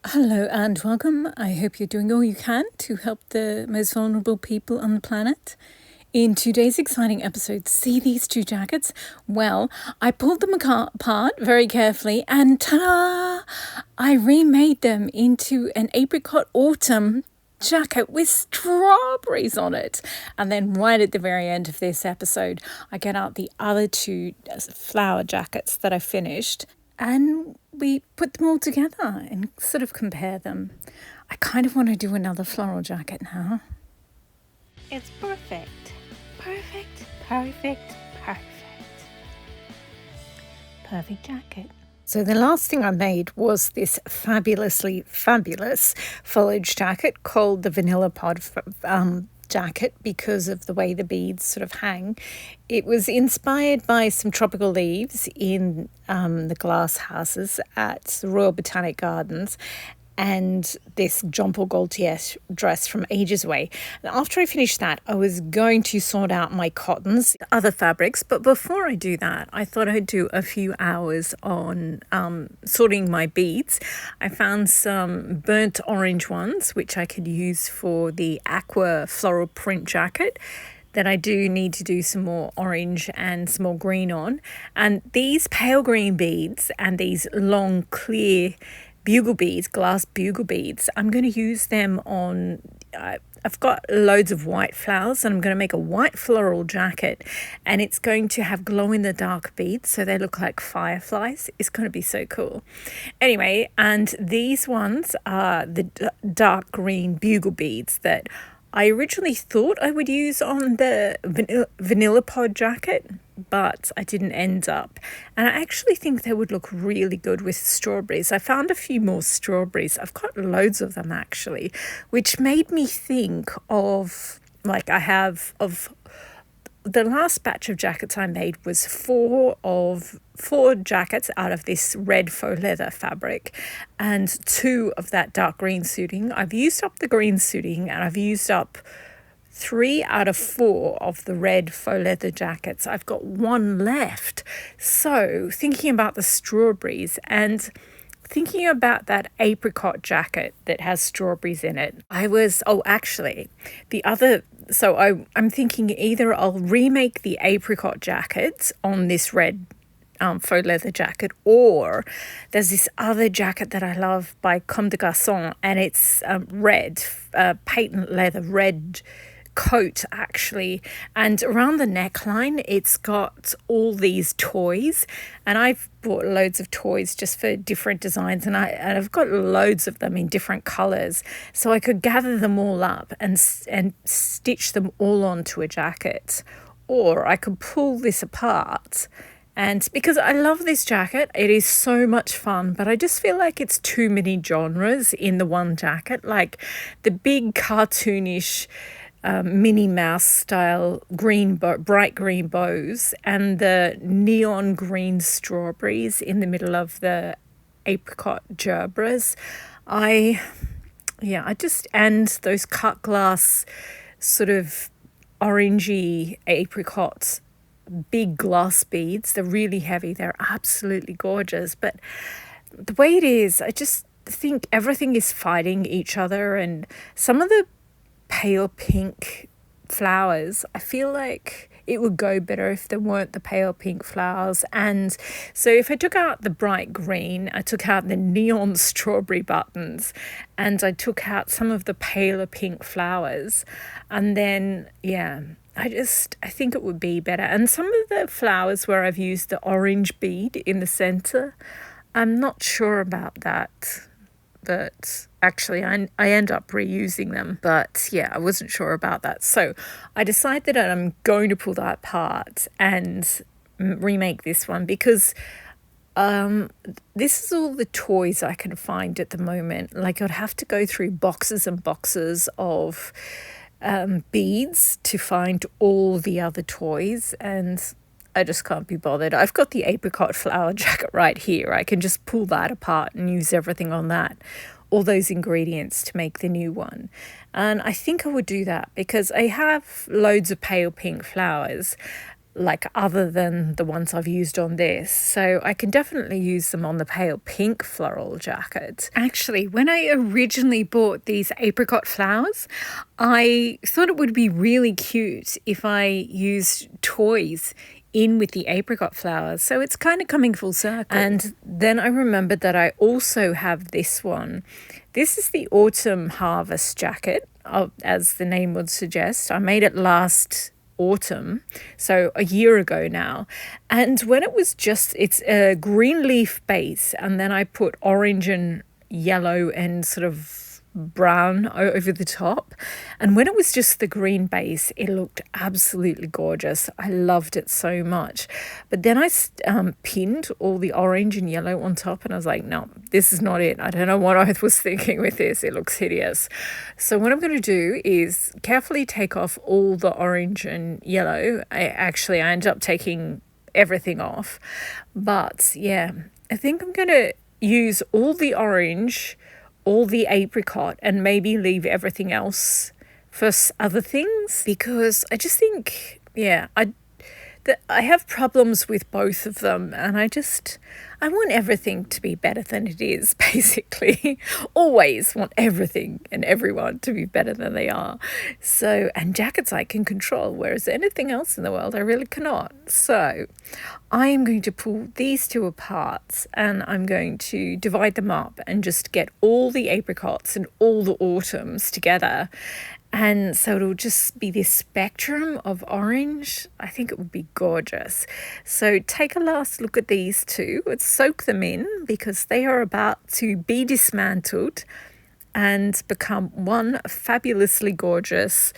Hello and welcome. I hope you're doing all you can to help the most vulnerable people on the planet. In today's exciting episode, see these two jackets? Well, I pulled them apart very carefully and ta-da! I remade them into an apricot autumn jacket with strawberries on it. And then right at the very end of this episode, I get out the other two flower jackets that I finished and we put them all together and sort of compare them. I kind of want to do another floral jacket now. It's perfect. Perfect, perfect, perfect. Perfect jacket. So the last thing I made was this fabulously fabulous foliage jacket called the Vanilla Pod jacket because of the way the beads sort of hang. It was inspired by some tropical leaves in the glass houses at the Royal Botanic Gardens and this Jean Paul Gaultier dress from ages away. And after I finished that, I was going to sort out my cottons, other fabrics, but before I do that, I thought I'd do a few hours on sorting my beads. I found some burnt orange ones, which I could use for the aqua floral print jacket that I do need to do some more orange and some more green on. And these pale green beads and these long clear bugle beads, glass bugle beads, I'm going to use them on, I've got loads of white flowers and I'm going to make a white floral jacket and it's going to have glow in the dark beads so they look like fireflies. It's going to be so cool. Anyway, and these ones are the dark green bugle beads that I originally thought I would use on the vanilla pod jacket, but I didn't end up. And I actually think they would look really good with strawberries. I found a few more strawberries. I've got loads of them actually, which made me think of, like I have of the last batch of jackets I made was four jackets out of this red faux leather fabric and two of that dark green suiting. I've used up the green suiting and I've used up 3 out of 4 of the red faux leather jackets. I've got one left. So thinking about the strawberries and thinking about that apricot jacket that has strawberries in it, I'm thinking either I'll remake the apricot jacket on this red faux leather jacket, or there's this other jacket that I love by Comme des Garçons and it's red, patent leather, red coat actually, and around the neckline it's got all these toys and I've bought loads of toys just for different designs and I've got loads of them in different colors, so I could gather them all up and stitch them all onto a jacket, or I could pull this apart. And because I love this jacket, it is so much fun, but I just feel like it's too many genres in the one jacket, like the big cartoonish Minnie Mouse style bright green bows and the neon green strawberries in the middle of the apricot gerbras. And those cut glass sort of orangey apricots, big glass beads. They're really heavy. They're absolutely gorgeous. But the way it is, I just think everything is fighting each other, and some of the pale pink flowers, I feel like it would go better if there weren't the pale pink flowers. And so if I took out the bright green, I took out the neon strawberry buttons and I took out some of the paler pink flowers, and then I think it would be better. And some of the flowers where I've used the orange bead in the center, I'm not sure about that, but actually I end up reusing them. But yeah, I wasn't sure about that. So I decided that I'm going to pull that apart and remake this one because this is all the toys I can find at the moment. Like I'd have to go through boxes and boxes of beads to find all the other toys, and I just can't be bothered. I've got the apricot flower jacket right here. I can just pull that apart and use everything on that, all those ingredients to make the new one. And I think I would do that because I have loads of pale pink flowers like other than the ones I've used on this. So I can definitely use them on the pale pink floral jacket. Actually, when I originally bought these apricot flowers, I thought it would be really cute if I used toys in with the apricot flowers. So it's kind of coming full circle. And then I remembered that I also have this one. This is the Autumn Harvest jacket, as the name would suggest. I made it last autumn, so a year ago now. And when it was just, it's a green leaf base, and then I put orange and yellow and sort of brown over the top. And when it was just the green base, it looked absolutely gorgeous. I loved it so much. But then I pinned all the orange and yellow on top, and I was like, no, this is not it. I don't know what I was thinking with this. It looks hideous. So what I'm going to do is carefully take off all the orange and yellow. I ended up taking everything off. But yeah, I think I'm going to use all the orange, all the apricot, and maybe leave everything else for other things, because I just think, yeah, I have problems with both of them, and I want everything to be better than it is, basically. Always want everything and everyone to be better than they are. So, and jackets I can control, whereas anything else in the world I really cannot. So I am going to pull these two apart, and I'm going to divide them up and just get all the apricots and all the autumns together. And so it'll just be this spectrum of orange. I think it would be gorgeous. So take a last look at these two. Let's soak them in, because they are about to be dismantled and become one fabulously gorgeous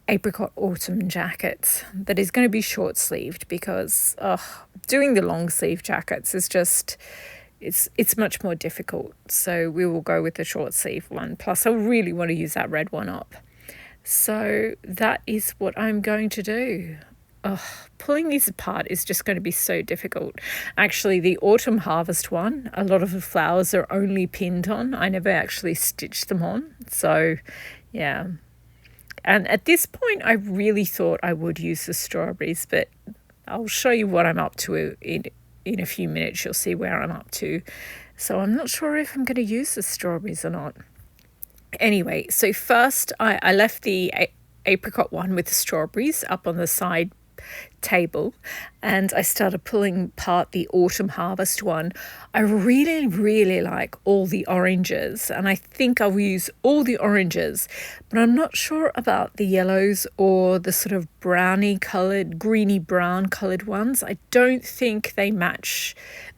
apricot autumn jacket that is going to be short sleeved, because doing the long sleeve jackets is just, it's much more difficult. So we will go with the short sleeve one. Plus I really want to use that red one up. So that is what I'm going to do. Pulling these apart is just going to be so difficult. Actually, the Autumn Harvest one, a lot of the flowers are only pinned on. I never actually stitched them on. So, yeah. And at this point, I really thought I would use the strawberries, but I'll show you what I'm up to in a few minutes. You'll see where I'm up to. So I'm not sure if I'm going to use the strawberries or not. Anyway, so first I left the apricot one with the strawberries up on the side table, and I started pulling apart the Autumn Harvest one. I really like all the oranges, and I think I'll use all the oranges, but I'm not sure about the yellows or the sort of browny coloured, greeny brown coloured ones. I don't think they match.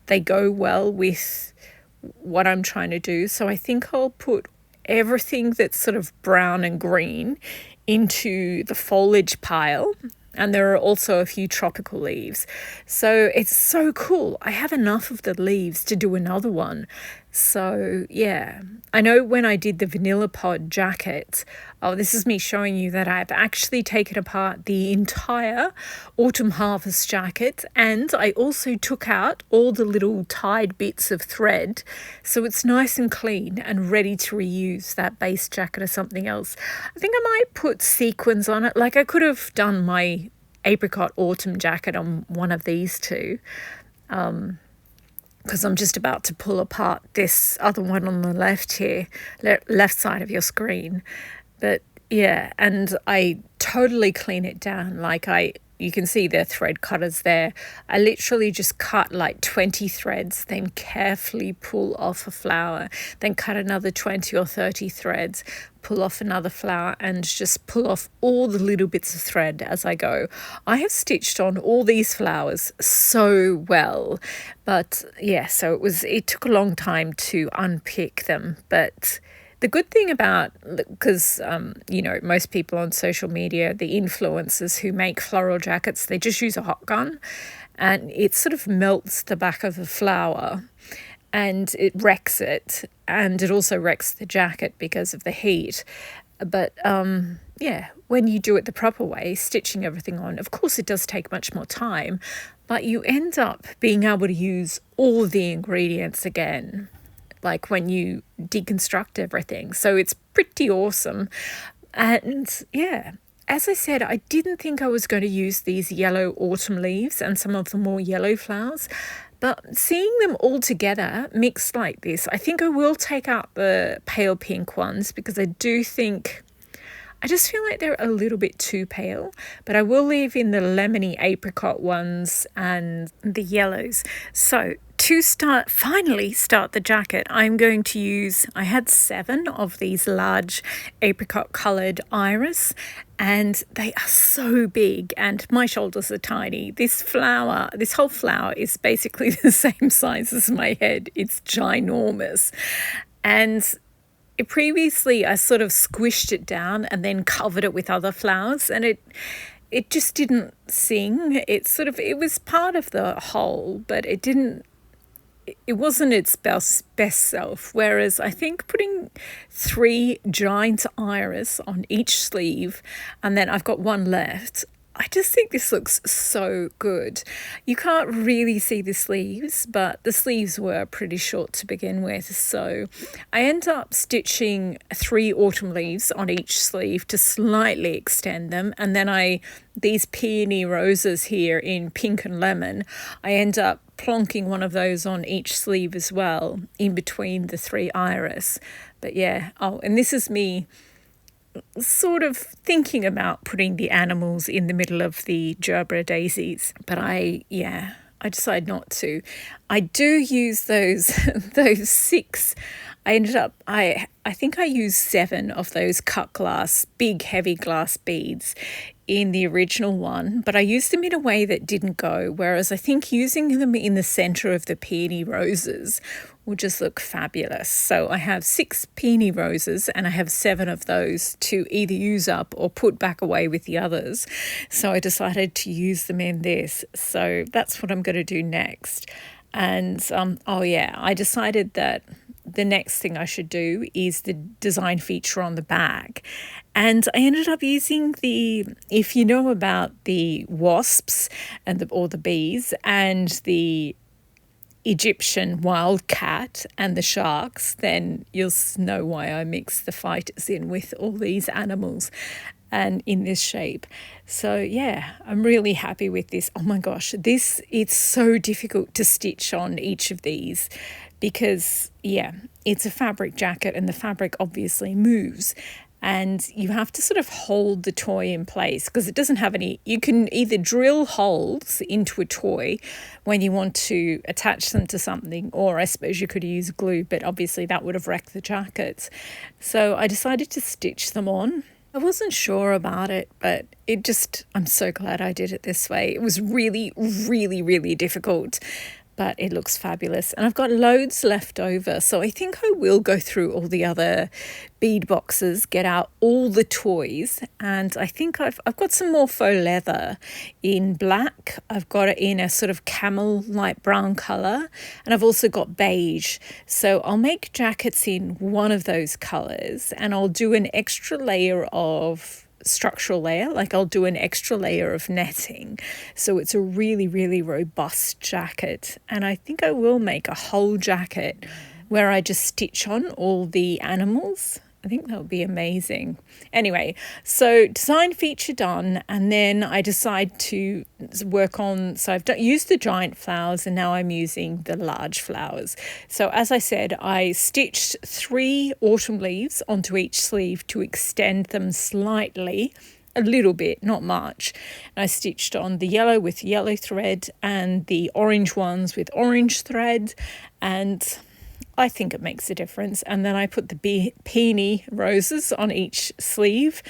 They go well with what I'm trying to do. So I think I'll put everything that's sort of brown and green into the foliage pile. And there are also a few tropical leaves. So it's so cool. I have enough of the leaves to do another one. So yeah, I know when I did the vanilla pod jacket, this is me showing you that I've actually taken apart the entire Autumn Harvest jacket, and I also took out all the little tied bits of thread, so it's nice and clean and ready to reuse that base jacket or something else. I think I might put sequins on it. Like I could have done my apricot autumn jacket on one of these two, because I'm just about to pull apart this other one on the left here, left side of your screen. But yeah, and I totally clean it down. You can see the thread cutters there. I literally just cut like 20 threads, then carefully pull off a flower, then cut another 20 or 30 threads, pull off another flower, and just pull off all the little bits of thread as I go. I have stitched on all these flowers so well, but yeah, so it took a long time to unpick them. But the good thing about, because, most people on social media, the influencers who make floral jackets, they just use a hot gun, and it sort of melts the back of the flower and it wrecks it. And it also wrecks the jacket because of the heat. But when you do it the proper way, stitching everything on, of course it does take much more time, but you end up being able to use all the ingredients again, like when you deconstruct everything. So it's pretty awesome. And yeah, as I said, I didn't think I was going to use these yellow autumn leaves and some of the more yellow flowers, but seeing them all together mixed like this, I think I will take out the pale pink ones because I just feel like they're a little bit too pale, but I will leave in the lemony apricot ones and the yellows. So to finally start the jacket, I'm going to use, I had 7 of these large apricot coloured iris, and they are so big and my shoulders are tiny. This whole flower is basically the same size as my head. It's ginormous. And previously I sort of squished it down and then covered it with other flowers, and it just didn't sing. It was part of the whole, but it wasn't its best self. Whereas I think putting 3 giant iris on each sleeve, and then I've got one left, I just think this looks so good. You can't really see the sleeves, but the sleeves were pretty short to begin with. So I end up stitching 3 autumn leaves on each sleeve to slightly extend them. And then these peony roses here in pink and lemon, I end up plonking one of those on each sleeve as well, in between the 3 iris. But yeah, and this is me sort of thinking about putting the animals in the middle of the gerbera daisies, but I decide not to. I do use those 6. I think I used 7 of those cut glass, big heavy glass beads in the original one, but I used them in a way that didn't go, whereas I think using them in the center of the peony roses will just look fabulous. So I have 6 peony roses and I have 7 of those to either use up or put back away with the others. So I decided to use them in this. So that's what I'm going to do next. And I decided that the next thing I should do is the design feature on the back. And I ended up using if you know about the wasps and or the bees and the Egyptian wildcat and the sharks, then you'll know why I mixed the fighters in with all these animals and in this shape. So yeah, I'm really happy with this. Oh my gosh, it's so difficult to stitch on each of these because it's a fabric jacket and the fabric obviously moves. And you have to sort of hold the toy in place because it doesn't have any. You can either drill holes into a toy when you want to attach them to something, or I suppose you could use glue, but obviously that would have wrecked the jackets. So I decided to stitch them on. I wasn't sure about it, but I'm so glad I did it this way. It was really, really, really difficult, but it looks fabulous. And I've got loads left over, so I think I will go through all the other bead boxes, get out all the toys, and I think I've got some more faux leather in black. I've got it in a sort of camel light brown colour, and I've also got beige. So I'll make jackets in one of those colours, and I'll do an extra layer of structural layer, like I'll do an extra layer of netting, so it's a really, really robust jacket. And I think I will make a whole jacket where I just stitch on all the animals. I think that would be amazing. Anyway, so design feature done, and then I decide to work on, so I've used the giant flowers and now I'm using the large flowers. So as I said, I stitched 3 autumn leaves onto each sleeve to extend them slightly, a little bit, not much. And I stitched on the yellow with yellow thread and the orange ones with orange thread, and I think it makes a difference. And then I put the peony roses on each sleeve,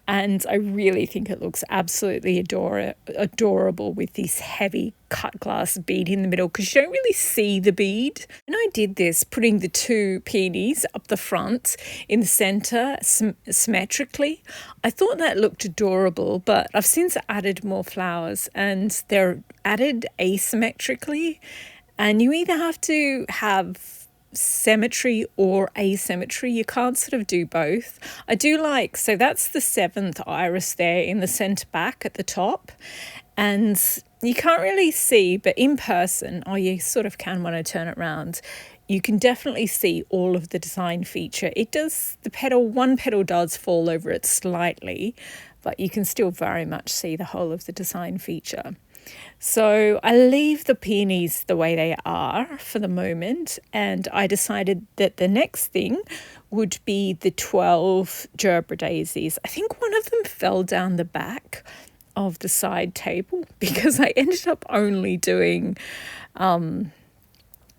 and I really think it looks absolutely adorable with this heavy cut glass bead in the middle, because you don't really see the bead. And I did this putting the 2 peonies up the front in the centre symmetrically. I thought that looked adorable, but I've since added more flowers and they're added asymmetrically, and you either have to have symmetry or asymmetry. You can't sort of do both. I do like, so that's the 7th iris there in the centre back at the top, and you can't really see, but in person, you sort of can when I turn it around, you can definitely see all of the design feature. It does, one petal does fall over it slightly, but you can still very much see the whole of the design feature. So I leave the peonies the way they are for the moment, and I decided that the next thing would be the 12 Gerbera daisies. I think one of them fell down the back of the side table because I ended up only doing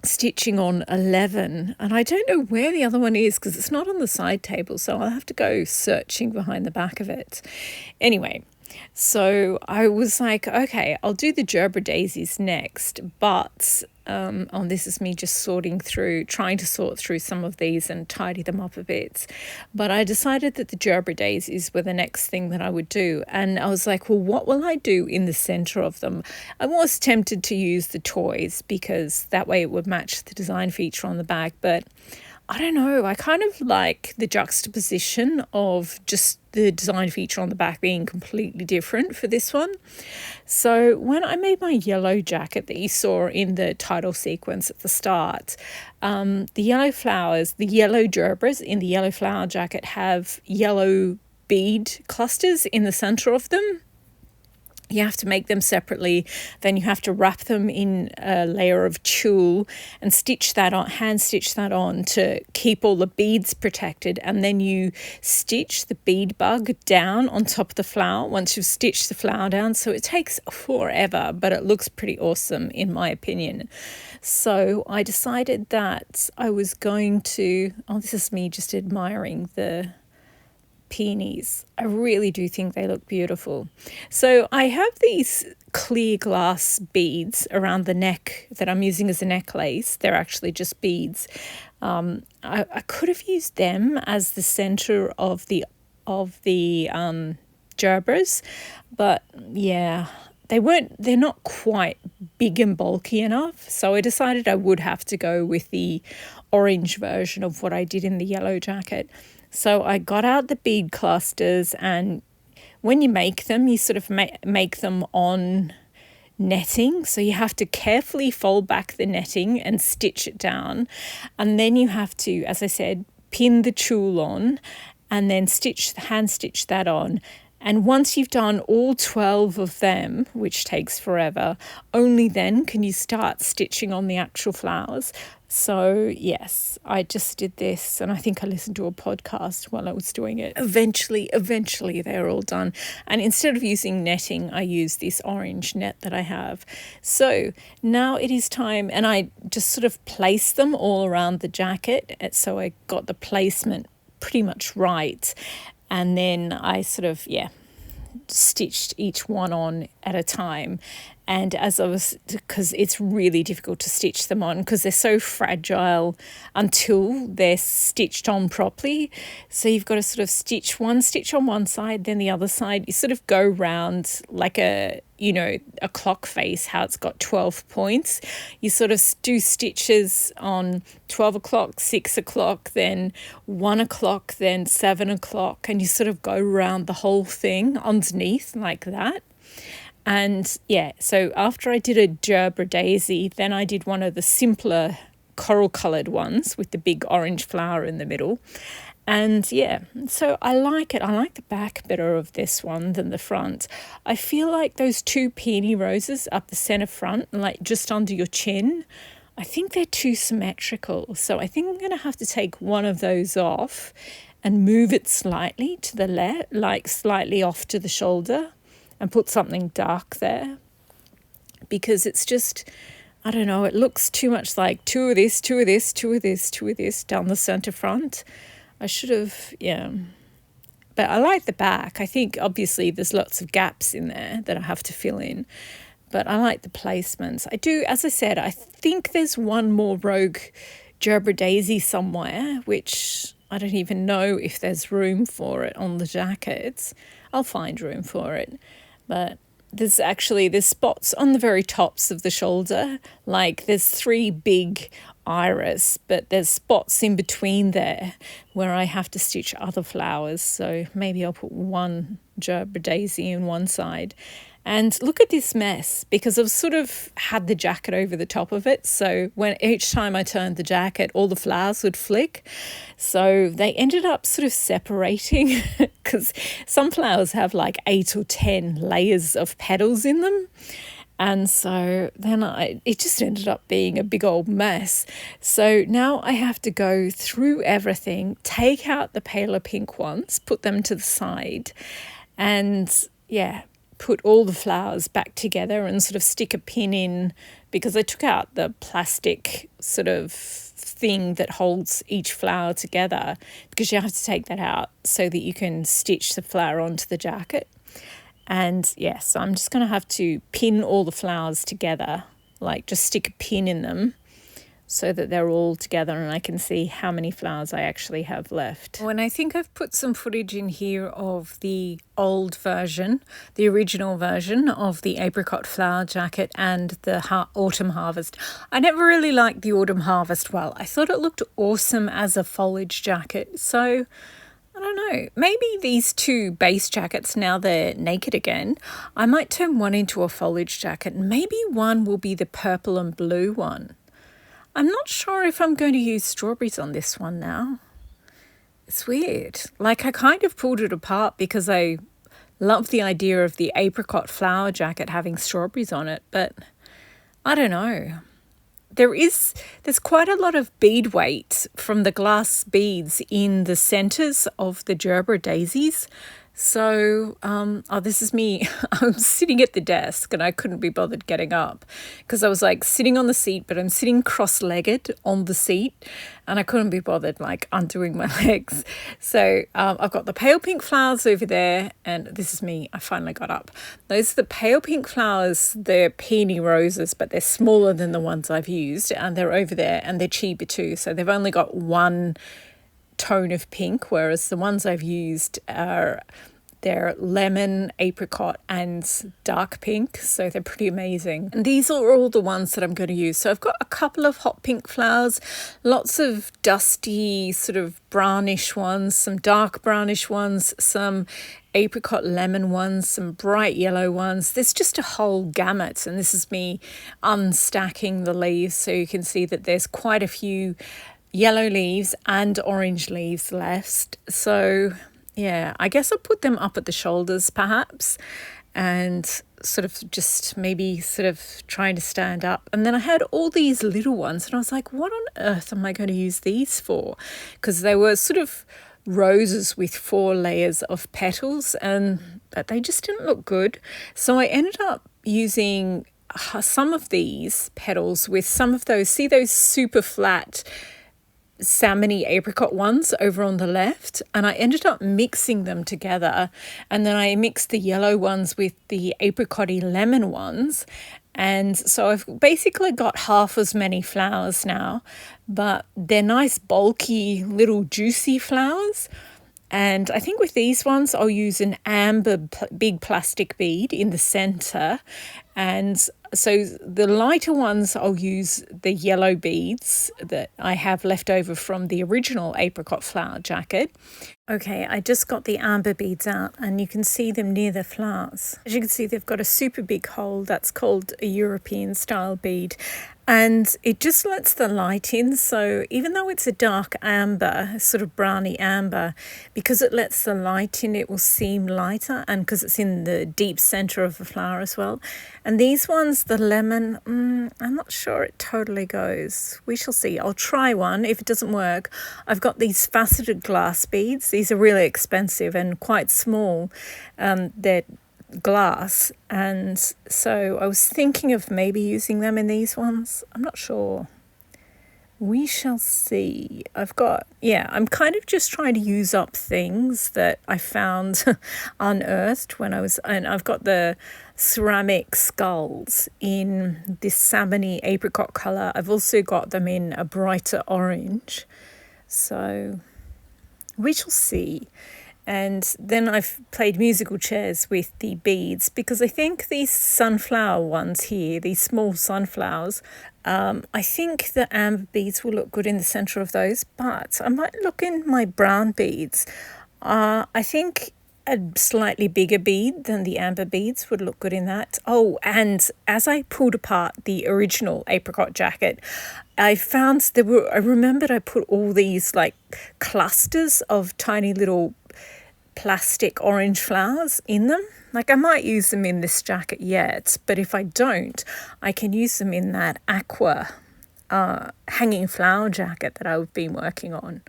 stitching on 11, and I don't know where the other one is because it's not on the side table, so I'll have to go searching behind the back of it. Anyway, so I was like, okay, I'll do the Gerbera daisies next, but this is me just trying to sort through some of these and tidy them up a bit. But I decided that the Gerbera daisies were the next thing that I would do. And I was like, well, what will I do in the center of them? I was tempted to use the toys because that way it would match the design feature on the back, but I don't know, I kind of like the juxtaposition of just the design feature on the back being completely different for this one. So when I made my yellow jacket that you saw in the title sequence at the start, the yellow flowers, the yellow gerberas in the yellow flower jacket have yellow bead clusters in the center of them. You have to make them separately, then you have to wrap them in a layer of tulle and hand stitch that on to keep all the beads protected, and then you stitch the bead bug down on top of the flower once you've stitched the flower down. So it takes forever, but it looks pretty awesome in my opinion. So I decided that I was going to, this is me just admiring the peonies. I really do think they look beautiful. So I have these clear glass beads around the neck that I'm using as a necklace. They're actually just beads. I could have used them as the center of the gerberas, but yeah, they're not quite big and bulky enough. So I decided I would have to go with the orange version of what I did in the yellow jacket. So I got out the bead clusters, and when you make them, you sort of make them on netting. So you have to carefully fold back the netting and stitch it down. And then you have to, as I said, pin the tulle on and then hand stitch that on. And once you've done all 12 of them, which takes forever, only then can you start stitching on the actual flowers. So yes, I just did this, and I think I listened to a podcast while I was doing it. Eventually they're all done. And instead of using netting, I use this orange net that I have. So now it is time, and I just sort of placed them all around the jacket. So I got the placement pretty much right. And then I sort of, stitched each one on at a time. And because it's really difficult to stitch them on because they're so fragile until they're stitched on properly. So you've got to sort of stitch on one side, then the other side. You sort of go round like a clock face, how it's got 12 points. You sort of do stitches on 12 o'clock, 6 o'clock, then 1 o'clock, then 7 o'clock, and you sort of go around the whole thing underneath like that. And so after I did a Gerbera daisy, then I did one of the simpler coral coloured ones with the big orange flower in the middle. And so I like it. I like the back better of this one than the front. I feel like those two peony roses up the centre front, like just under your chin, I think they're too symmetrical. So I think I'm going to have to take one of those off and move it slightly to the left, like slightly off to the shoulder, and put something dark there, because it's just, I don't know, it looks too much like two of this, two of this, two of this, two of this down the centre front. I should have, but I like the back. I think obviously there's lots of gaps in there that I have to fill in, but I like the placements. I do, as I said, I think there's one more rogue Gerbera daisy somewhere, which I don't even know if there's room for it on the jackets. I'll find room for it. But there's spots on the very tops of the shoulder. Like there's 3 big iris, but there's spots in between there where I have to stitch other flowers. So maybe I'll put one Gerbera daisy in one side And look at this mess, because I've sort of had the jacket over the top of it. So when each time I turned the jacket, all the flowers would flick. So they ended up sort of separating because some flowers have like 8 or 10 layers of petals in them. And so then it just ended up being a big old mess. So now I have to go through everything, take out the paler pink ones, put them to the side, and put all the flowers back together and sort of stick a pin in, because I took out the plastic sort of thing that holds each flower together, because you have to take that out so that you can stitch the flower onto the jacket. And so I'm just going to have to pin all the flowers together, like just stick a pin in them so that they're all together and I can see how many flowers I actually have left. And I think I've put some footage in here of the old version, the original version of the apricot flower jacket and the autumn harvest. I never really liked the autumn harvest well. I thought it looked awesome as a foliage jacket. So I don't know, maybe these two base jackets, now they're naked again, I might turn one into a foliage jacket. Maybe one will be the purple and blue one. I'm not sure if I'm going to use strawberries on this one now. It's weird. Like, I kind of pulled it apart because I love the idea of the apricot flower jacket having strawberries on it, but I don't know. There's quite a lot of bead weight from the glass beads in the centres of the gerbera daisies. So, this is me. I'm sitting at the desk and I couldn't be bothered getting up because I was like sitting on the seat, but I'm sitting cross-legged on the seat and I couldn't be bothered like undoing my legs. So I've got the pale pink flowers over there, and this is me. I finally got up. Those are the pale pink flowers. They're peony roses, but they're smaller than the ones I've used, and they're over there, and they're chiba too. So they've only got one tone of pink, whereas the ones I've used they're lemon, apricot, and dark pink, so they're pretty amazing. And these are all the ones that I'm going to use. So I've got a couple of hot pink flowers, lots of dusty sort of brownish ones, some dark brownish ones, some apricot lemon ones, some bright yellow ones. There's just a whole gamut, and this is me unstacking the leaves so you can see that there's quite a few yellow leaves and orange leaves left. So I guess I'll put them up at the shoulders perhaps, and sort of just maybe sort of trying to stand up. And then I had all these little ones and I was like, what on earth am I going to use these for? Because they were sort of roses with 4 layers of petals, but they just didn't look good. So I ended up using some of these petals with some of those, see those super flat salmony apricot ones over on the left, and I ended up mixing them together, and then I mixed the yellow ones with the apricot-y lemon ones, and so I've basically got half as many flowers now, but they're nice bulky little juicy flowers. And I think with these ones I'll use an amber big plastic bead in the centre, and so the lighter ones I'll use the yellow beads that I have left over from the original apricot flower jacket. Okay, I just got the amber beads out and you can see them near the flowers. As you can see, they've got a super big hole. That's called a European style bead. And it just lets the light in. So even though it's a dark amber, sort of browny amber, because it lets the light in, it will seem lighter, and because it's in the deep centre of the flower as well. And these ones, the lemon, I'm not sure it totally goes. We shall see. I'll try one. If it doesn't work, I've got these faceted glass beads. These are really expensive and quite small. They're glass, and so I was thinking of maybe using them in these ones. I'm not sure. We shall see. I'm kind of just trying to use up things that I found unearthed and I've got the ceramic skulls in this salmony apricot colour. I've also got them in a brighter orange, so we shall see. And then I've played musical chairs with the beads, because I think these sunflower ones here, these small sunflowers, I think the amber beads will look good in the centre of those, but I might look in my brown beads. I think a slightly bigger bead than the amber beads would look good in that. Oh, and as I pulled apart the original apricot jacket, I found I remembered I put all these like clusters of tiny little plastic orange flowers in them. Like I might use them in this jacket yet, but if I don't, I can use them in that aqua hanging flower jacket that I've been working on.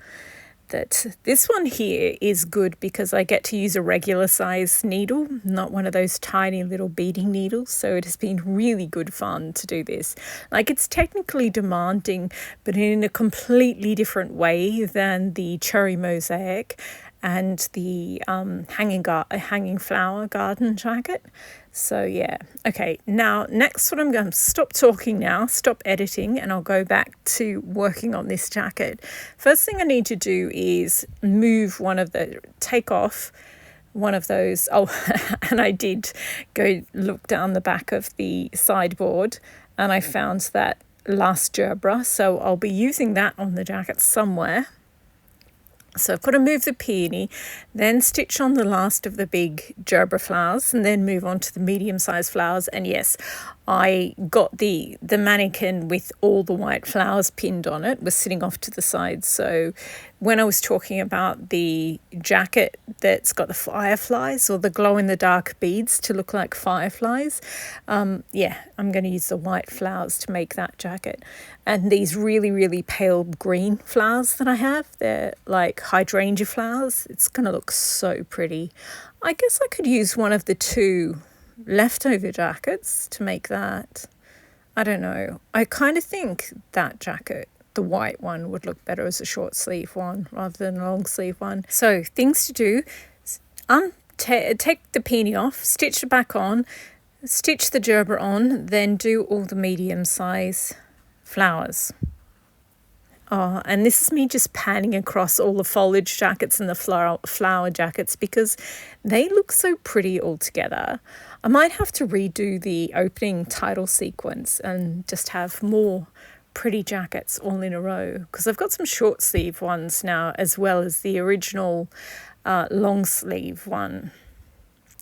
That this one here is good because I get to use a regular size needle, not one of those tiny little beading needles. So it has been really good fun to do this. Like it's technically demanding, but in a completely different way than the cherry mosaic and the hanging flower garden jacket. So yeah, okay, now next what I'm going to stop talking now, stop editing, and I'll go back to working on this jacket. First thing I need to do is take off one of those. Oh, and I did go look down the back of the sideboard and I found that last gerbera, so I'll be using that on the jacket somewhere. So I've got to move the peony, then stitch on the last of the big gerbera flowers and then move on to the medium-sized flowers. And yes, I got the mannequin with all the white flowers pinned on it, was sitting off to the side. So when I was talking about the jacket that's got the fireflies or the glow-in-the-dark beads to look like fireflies, yeah, I'm going to use the white flowers to make that jacket. And these really, really pale green flowers that I have, they're like hydrangea flowers. It's going to look so pretty. I guess I could use one of the two leftover jackets to make that. I don't know. I kind of think that jacket, the white one, would look better as a short sleeve one rather than a long sleeve one. So things to do, take the peony off, stitch it back on, stitch the gerbera on, then do all the medium size flowers. Oh, and this is me just panning across all the foliage jackets and the flower jackets because they look so pretty all together. I might have to redo the opening title sequence and just have more pretty jackets all in a row because I've got some short sleeve ones now as well as the original long sleeve one,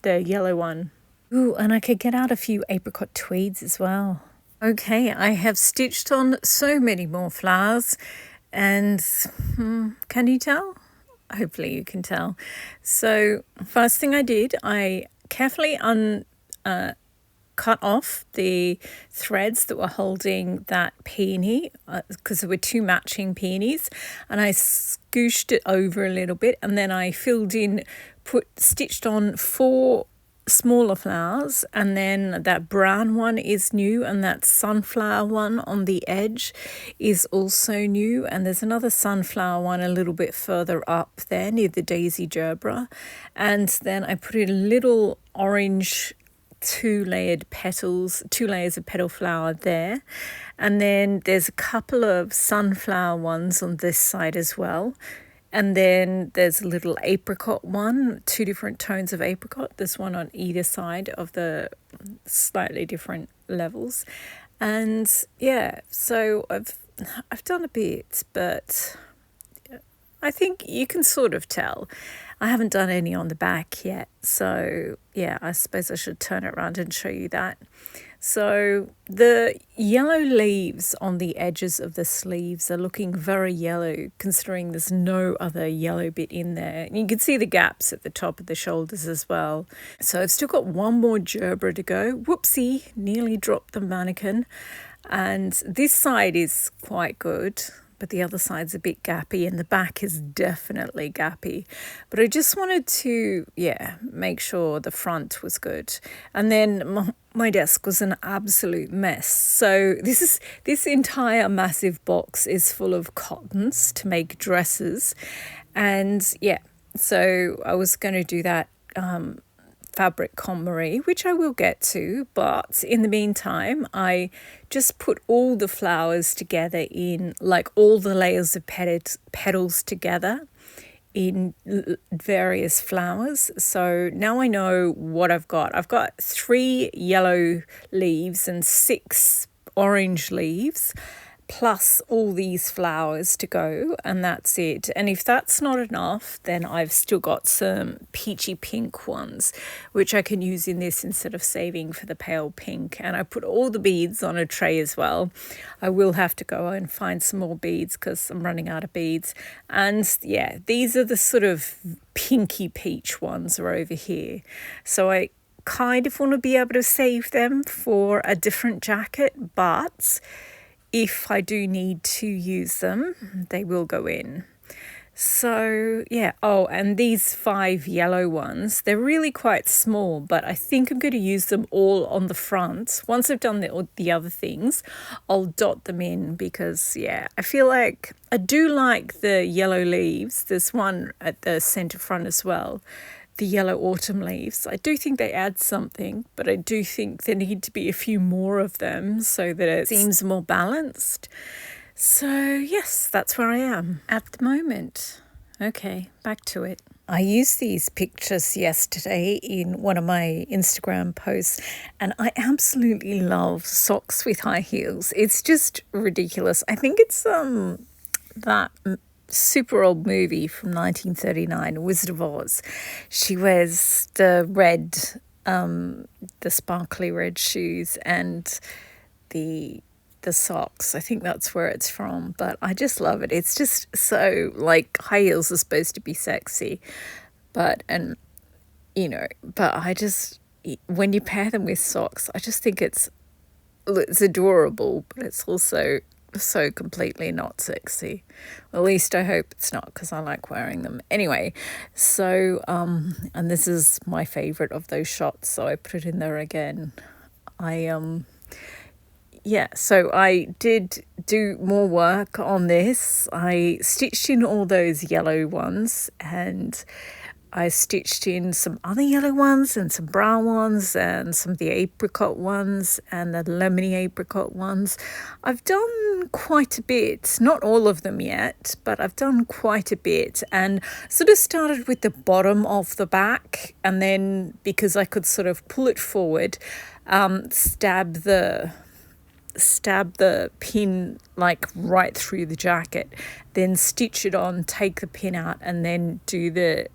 the yellow one. Ooh, and I could get out a few apricot tweeds as well. Okay, I have stitched on so many more flowers and can you tell? Hopefully you can tell. So first thing I did, I carefully cut off the threads that were holding that peony because there were two matching peonies, and I scooshed it over a little bit, and then I stitched on 4 smaller flowers, and then that brown one is new, and that sunflower one on the edge is also new, and there's another sunflower one a little bit further up there near the daisy gerbera, and then I put in a little orange 2 layers of petal flower there, and then there's a couple of sunflower ones on this side as well. And then there's a little apricot one, 2 different tones of apricot. There's one on either side of the slightly different levels. And yeah, so I've done a bit, but I think you can sort of tell. I haven't done any on the back yet. So yeah, I suppose I should turn it around and show you that. So the yellow leaves on the edges of the sleeves are looking very yellow, considering there's no other yellow bit in there. And you can see the gaps at the top of the shoulders as well. So I've still got one more gerbera to go. Whoopsie, nearly dropped the mannequin. And this side is quite good, but the other side's a bit gappy, and the back is definitely gappy. But I just wanted to, make sure the front was good. And then my desk was an absolute mess. So this entire massive box is full of cottons to make dresses. And so I was going to do that fabric KonMari, which I will get to, but in the meantime I just put all the flowers together in, like all the layers of petals together in various flowers. So now I know what I've got. I've got 3 yellow leaves and 6 orange leaves, plus all these flowers to go, and that's it. And if that's not enough, then I've still got some peachy pink ones, which I can use in this instead of saving for the pale pink. And I put all the beads on a tray as well. I will have to go and find some more beads because I'm running out of beads. And yeah, these are the sort of pinky peach ones are over here. So I kind of want to be able to save them for a different jacket, but if I do need to use them, they will go in. So yeah, oh, and these 5 yellow ones, they're really quite small, but I think I'm going to use them all on the front. Once I've done the other things, I'll dot them in because yeah, I feel like I do like the yellow leaves. There's one at the centre front as well. The yellow autumn leaves. I do think they add something, but I do think there need to be a few more of them so that it seems more balanced. So yes, that's where I am at the moment. Okay, back to it. I used these pictures yesterday in one of my Instagram posts, and I absolutely love socks with high heels. It's just ridiculous. I think it's that super old movie from 1939, Wizard of Oz. She wears the red, the sparkly red shoes and the socks. I think that's where it's from, but I just love it. It's just so, like, high heels are supposed to be sexy, but I just, when you pair them with socks, I just think it's adorable, but it's also so completely not sexy. At least I hope it's not, because I like wearing them. Anyway, so and this is my favorite of those shots, so I put it in there again. So I did do more work on this. I stitched in all those yellow ones, and I stitched in some other yellow ones and some brown ones and some of the apricot ones and the lemony apricot ones. I've done quite a bit, not all of them yet, but I've done quite a bit, and sort of started with the bottom of the back, and then because I could sort of pull it forward, stab the pin like right through the jacket, then stitch it on, take the pin out, and then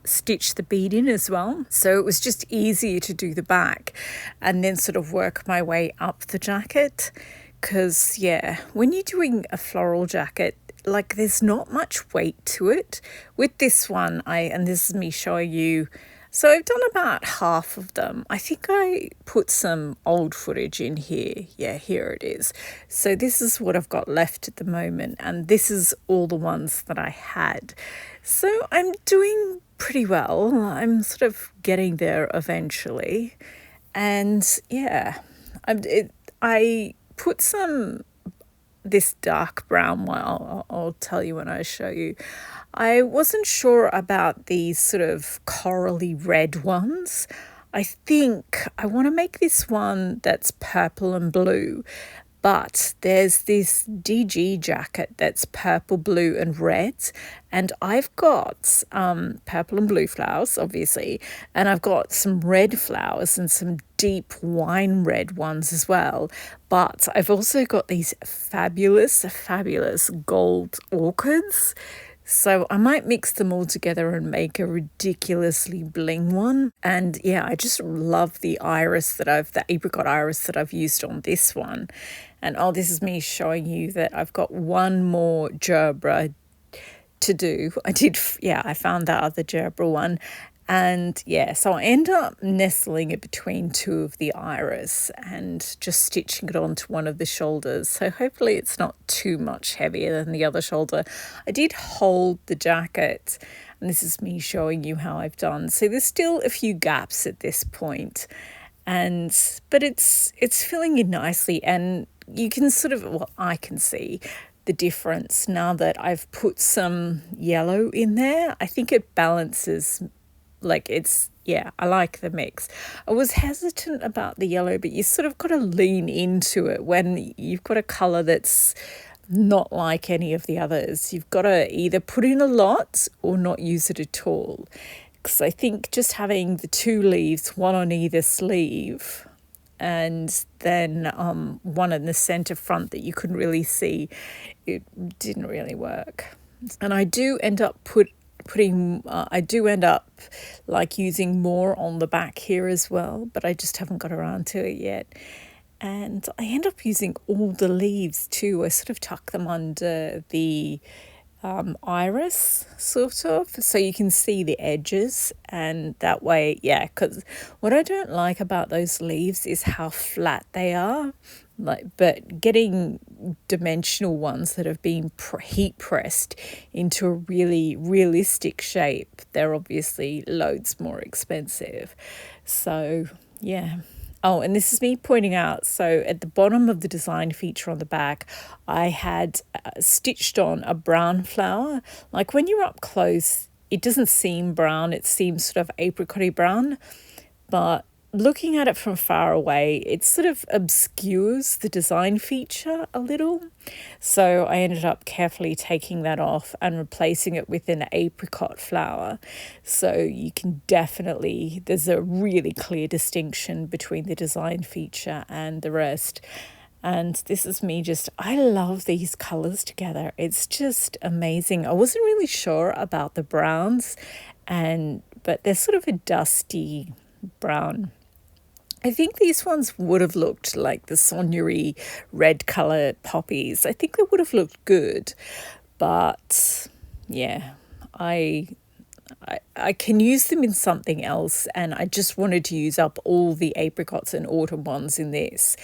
stitch the bead in as well. So it was just easier to do the back and then sort of work my way up the jacket, because yeah, when you're doing a floral jacket, like, there's not much weight to it. With this one, and this is me showing you, so I've done about half of them. I think I put some old footage in here. Yeah, here it is. So this is what I've got left at the moment, and this is all the ones that I had. So I'm doing pretty well. I'm sort of getting there eventually. And yeah, I put this dark brown one. I'll tell you when I show you. I wasn't sure about these sort of corally red ones. I think I want to make this one that's purple and blue, but there's this DG jacket that's purple, blue and red, and I've got purple and blue flowers, obviously, and I've got some red flowers and some deep wine red ones as well, but I've also got these fabulous gold orchids. So I might mix them all together and make a ridiculously bling one. And yeah, I just love the apricot iris that I've used on this one. And this is me showing you that I've got one more gerbera to do. I found that other gerbera one. And yeah, so I end up nestling it between 2 of the iris and just stitching it onto one of the shoulders. So hopefully it's not too much heavier than the other shoulder. I did hold the jacket, and this is me showing you how I've done. So there's still a few gaps at this point, but it's filling in nicely, and you can I can see the difference now that I've put some yellow in there. I think it balances. I like the mix. I was hesitant about the yellow, but you sort of got to lean into it when you've got a colour that's not like any of the others. You've got to either put in a lot or not use it at all. Because I think just having the 2 leaves, one on either sleeve, and then one in the center front that you couldn't really see. It didn't really work. And I do end up like using more on the back here as well, but I just haven't got around to it yet. And I end up using all the leaves too. I sort of tuck them under the iris, sort of, so you can see the edges, and that way, yeah, because what I don't like about those leaves is how flat they are. But getting dimensional ones that have been heat pressed into a really realistic shape, they're obviously loads more expensive. So yeah. Oh, and this is me pointing out, so at the bottom of the design feature on the back, I had stitched on a brown flower. Like when you're up close, it doesn't seem brown, it seems sort of apricot-y brown, but looking at it from far away, it sort of obscures the design feature a little. So I ended up carefully taking that off and replacing it with an apricot flower. So you can definitely, there's a really clear distinction between the design feature and the rest. And this is me I love these colours together. It's just amazing. I wasn't really sure about the browns, but they're sort of a dusty brown. I think these ones would have looked like the Sonia-y red coloured poppies. I think they would have looked good, but yeah, I can use them in something else, and I just wanted to use up all the apricots and autumn ones in this.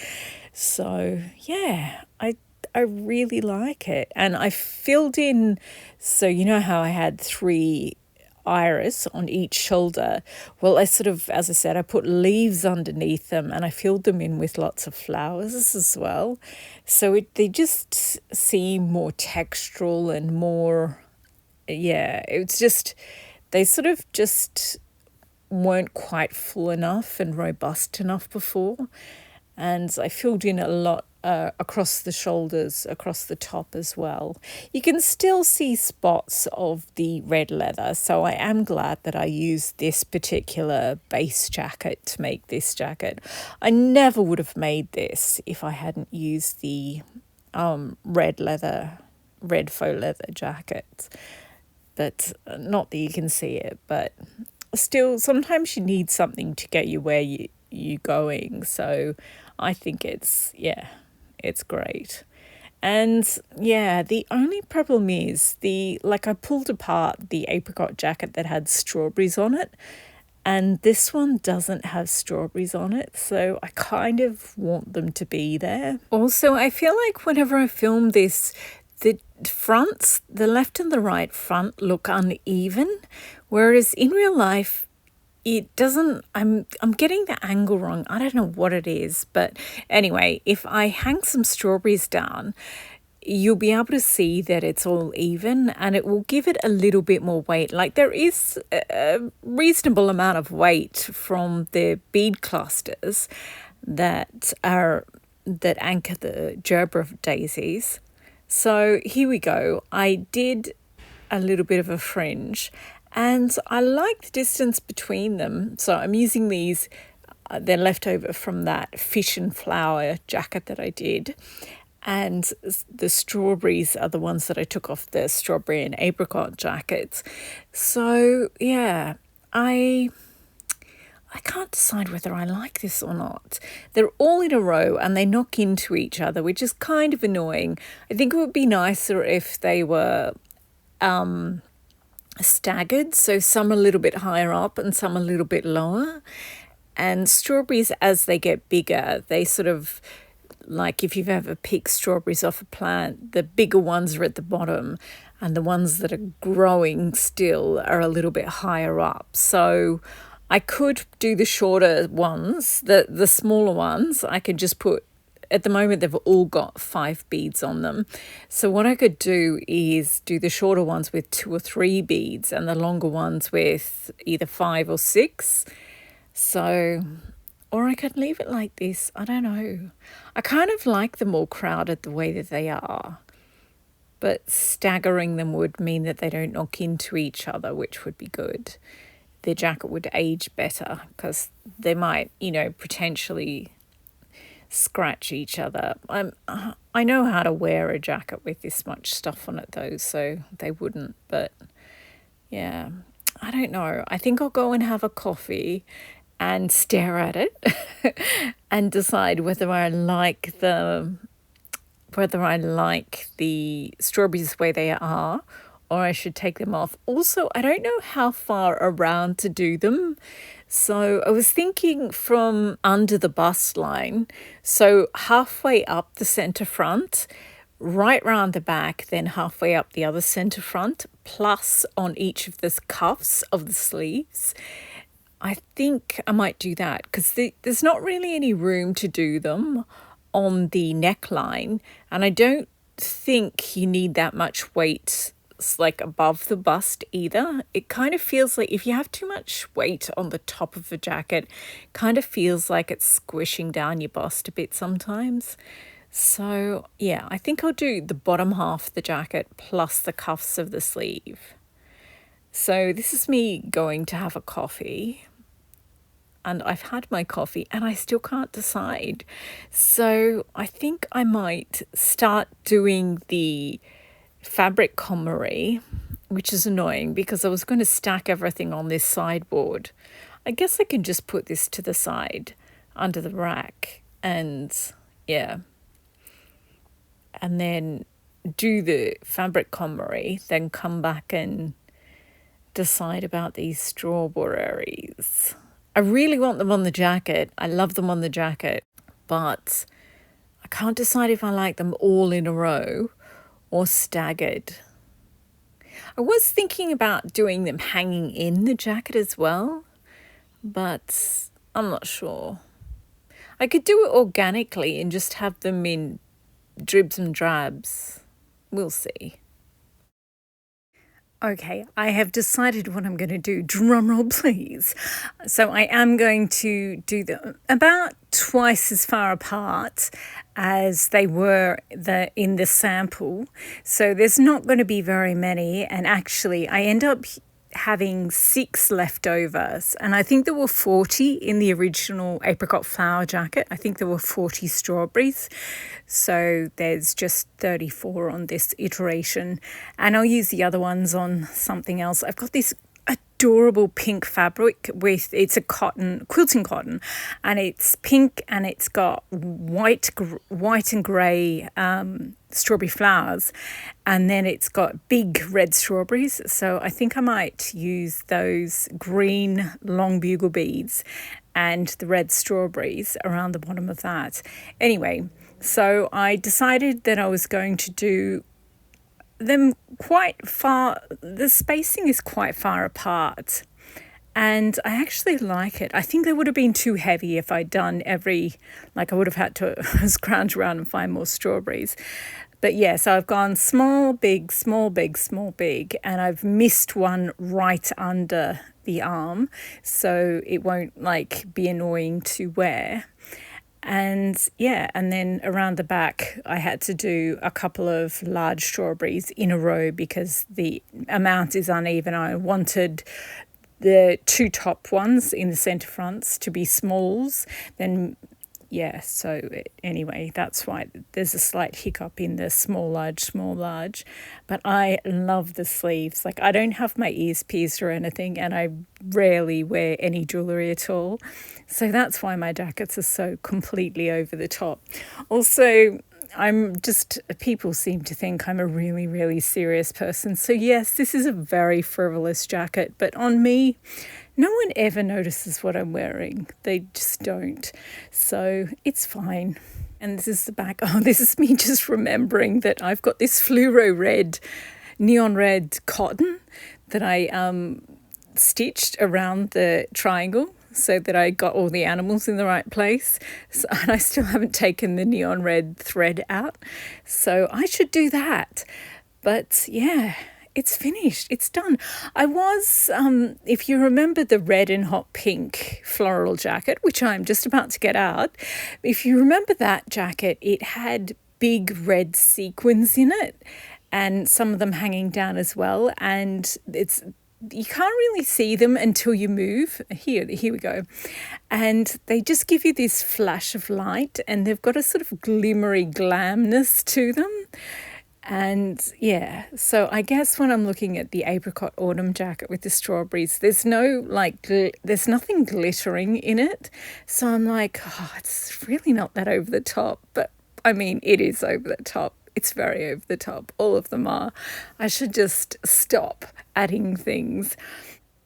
So yeah, I really like it. And I filled in, so you know how I had 3 iris on each shoulder? Well, I sort of, as I said, I put leaves underneath them and I filled them in with lots of flowers as well. So they just seem more textural and more, yeah, it's just, they sort of just weren't quite full enough and robust enough before. And I filled in a lot across the shoulders, across the top as well. You can still see spots of the red leather, so I am glad that I used this particular base jacket to make this jacket. I never would have made this if I hadn't used the red faux leather jacket. But not that you can see it, but still, sometimes you need something to get you where you're going. So I think it's great. And yeah, the only problem is I pulled apart the apricot jacket that had strawberries on it, and this one doesn't have strawberries on it, so I kind of want them to be there. Also, I feel like whenever I film this, the fronts, the left and the right front, look uneven, whereas in real life it doesn't. I'm getting the angle wrong. I don't know what it is, but anyway, if I hang some strawberries down, you'll be able to see that it's all even, and it will give it a little bit more weight. Like there is a reasonable amount of weight from the bead clusters that anchor the gerbera daisies. So here we go. I did a little bit of a fringe, and I like the distance between them. So I'm using these, they're left over from that fish and flower jacket that I did. And the strawberries are the ones that I took off the strawberry and apricot jackets. So yeah, I can't decide whether I like this or not. They're all in a row and they knock into each other, which is kind of annoying. I think it would be nicer if they were staggered, so some a little bit higher up and some a little bit lower. And strawberries, as they get bigger, they sort of, like if you've ever picked strawberries off a plant, the bigger ones are at the bottom and the ones that are growing still are a little bit higher up. So I could do the shorter ones, the smaller ones. I could just put, at the moment they've all got 5 beads on them. So what I could do is do the shorter ones with 2 or 3 beads and the longer ones with either 5 or 6. So, or I could leave it like this. I don't know. I kind of like them all crowded the way that they are. But staggering them would mean that they don't knock into each other, which would be good. Their jacket would age better because they might, potentially scratch each other. I know how to wear a jacket with this much stuff on it though, so they wouldn't. But yeah, I don't know. I think I'll go and have a coffee and stare at it and decide whether I like the strawberries the way they are, or I should take them off. Also, I don't know how far around to do them. So I was thinking from under the bust line, so halfway up the centre front, right round the back, then halfway up the other centre front, plus on each of the cuffs of the sleeves. I think I might do that because there's not really any room to do them on the neckline, and I don't think you need that much weight like above the bust either. It kind of feels like if you have too much weight on the top of the jacket, kind of feels like it's squishing down your bust a bit sometimes. So yeah, I think I'll do the bottom half of the jacket plus the cuffs of the sleeve. So this is me going to have a coffee. And I've had my coffee and I still can't decide. So I think I might start doing the fabric KonMari, which is annoying because I was going to stack everything on this sideboard. I guess I can just put this to the side under the rack and yeah. And then do the fabric KonMari, then come back and decide about these strawberries. I really want them on the jacket. I love them on the jacket, but I can't decide if I like them all in a row or staggered. I was thinking about doing them hanging in the jacket as well, but I'm not sure. I could do it organically and just have them in dribs and drabs. We'll see. Okay, I have decided what I'm going to do. Drum roll, please. So I am going to do them about twice as far apart as they were in the sample. So there's not going to be very many. And actually, I end up having 6 leftovers, and I think there were 40 in the original apricot flower jacket. I think there were 40 strawberries, so there's just 34 on this iteration, and I'll use the other ones on something else. I've got this adorable pink fabric it's a cotton, quilting cotton, and it's pink and it's got white and grey strawberry flowers, and then it's got big red strawberries. So I think I might use those green long bugle beads and the red strawberries around the bottom of that. Anyway, so I decided that I was going to do them quite far. The spacing is quite far apart, and I actually like it. I think they would have been too heavy if I'd done I would have had to scrounge around and find more strawberries. But yeah, so I've gone small, big, small, big, small, big, and I've missed one right under the arm, so it won't be annoying to wear. And yeah, and then around the back, I had to do a couple of large strawberries in a row because the amount is uneven. I wanted the 2 top ones in the centre fronts to be smalls. Then, yeah, so anyway, that's why there's a slight hiccup in the small, large. But I love the sleeves. I don't have my ears pierced or anything, and I rarely wear any jewellery at all. So that's why my jackets are so completely over the top. Also, people seem to think I'm a really, really serious person. So yes, this is a very frivolous jacket, but on me, no one ever notices what I'm wearing. They just don't. So it's fine. And this is the back. Oh, this is me just remembering that I've got this fluoro red, neon red cotton that I stitched around the triangle so that I got all the animals in the right place. So, and I still haven't taken the neon red thread out. So I should do that. But yeah, it's finished. It's done. I was, if you remember the red and hot pink floral jacket, which I'm just about to get out, if you remember that jacket, it had big red sequins in it and some of them hanging down as well. And you can't really see them until you move. Here we go. And they just give you this flash of light, and they've got a sort of glimmery glamness to them. And yeah, so I guess when I'm looking at the Apricot autumn jacket with the strawberries, there's there's nothing glittering in it. So I'm like, oh, it's really not that over the top. But I mean, it is over the top. It's very over the top. All of them are. I should just stop adding things.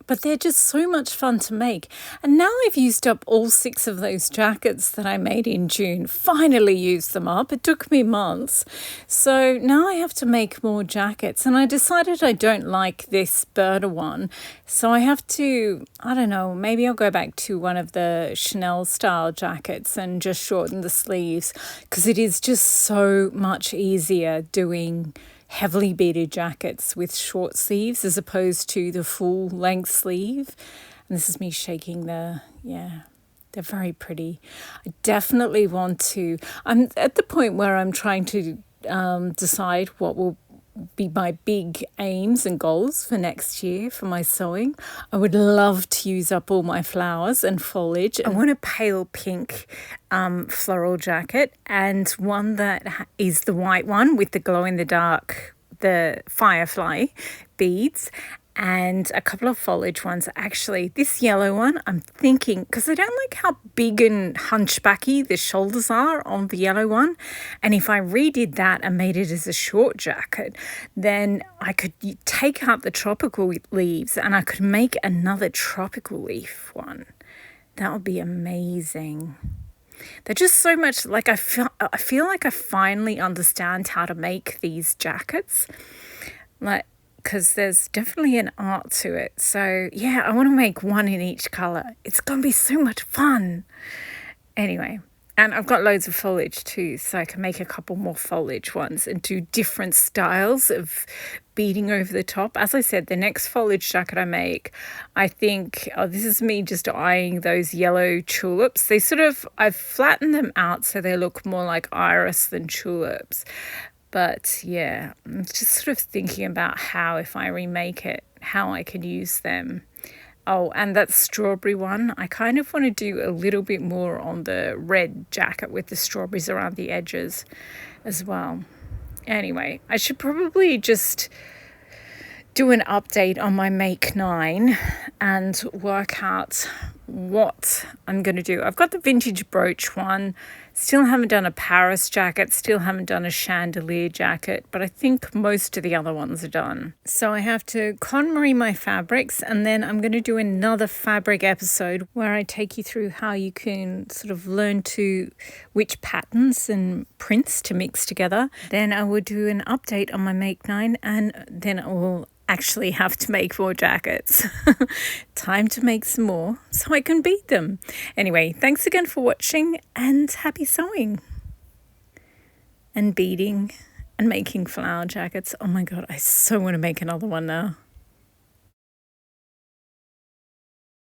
But they're just so much fun to make. And now I've used up all 6 of those jackets that I made in June. Finally used them up. It took me months. So now I have to make more jackets. And I decided I don't like this birder one. So I have to, I don't know, maybe I'll go back to one of the Chanel style jackets and just shorten the sleeves. Because it is just so much easier doing heavily beaded jackets with short sleeves as opposed to the full length sleeve. And this is me shaking they're very pretty. I definitely want to, I'm at the point where I'm trying to decide what will be my big aims and goals for next year for my sewing. I would love to use up all my flowers and foliage. I want a pale pink floral jacket, and one that is the white one with the glow in the dark, the firefly beads, and a couple of foliage ones. Actually, this yellow one, I'm thinking, because I don't like how big and hunchbacky the shoulders are on the yellow one. And if I redid that and made it as a short jacket, then I could take out the tropical leaves and I could make another tropical leaf one. That would be amazing. They're just so much like I feel like I finally understand how to make these jackets. Like, because there's definitely an art to it. So yeah, I want to make one in each colour. It's going to be so much fun. Anyway, and I've got loads of foliage too, so I can make a couple more foliage ones and do different styles of beading over the top. As I said, the next foliage jacket I make, I think, this is me just eyeing those yellow tulips. I've flattened them out so they look more like iris than tulips. But yeah, I'm just sort of thinking about how, if I remake it, how I could use them. Oh, and that strawberry one, I kind of want to do a little bit more on the red jacket with the strawberries around the edges as well. Anyway, I should probably just do an update on my Make 9 and work out what I'm going to do. I've got the vintage brooch one. Still haven't done a Paris jacket. Still haven't done a chandelier jacket. But I think most of the other ones are done. So I have to KonMari my fabrics. And then I'm going to do another fabric episode where I take you through how you can sort of learn which patterns and prints to mix together. Then I will do an update on my Make 9. And then I will actually have to make more jackets. Time to make some more so I can bead them. Anyway, thanks again for watching and happy sewing and beading and making flower jackets. Oh my God, I so want to make another one now.